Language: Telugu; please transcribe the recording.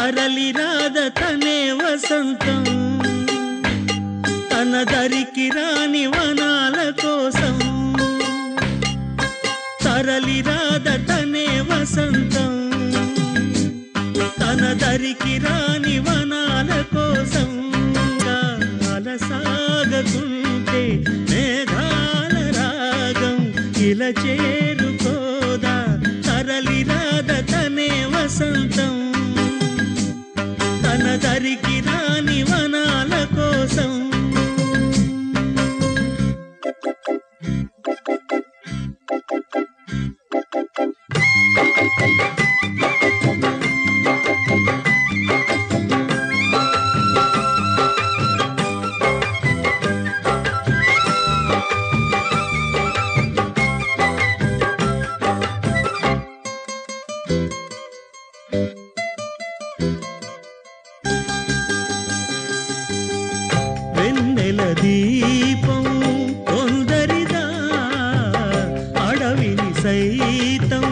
తరలి రాద తనే వసంతం తన దరికి రాని వనాల కోసం తరలి రాద తనే వసంతం తన దరికి రాని వనాల కోసం అలసాగకుంటే మేఘాల రాగం ఇలా చేరుకోదా తరలి రాద తనే వసంతం తన దరికి రాని వనాల కోసం వెన్నెల దీపం కొందరిదా అడవిని సైతం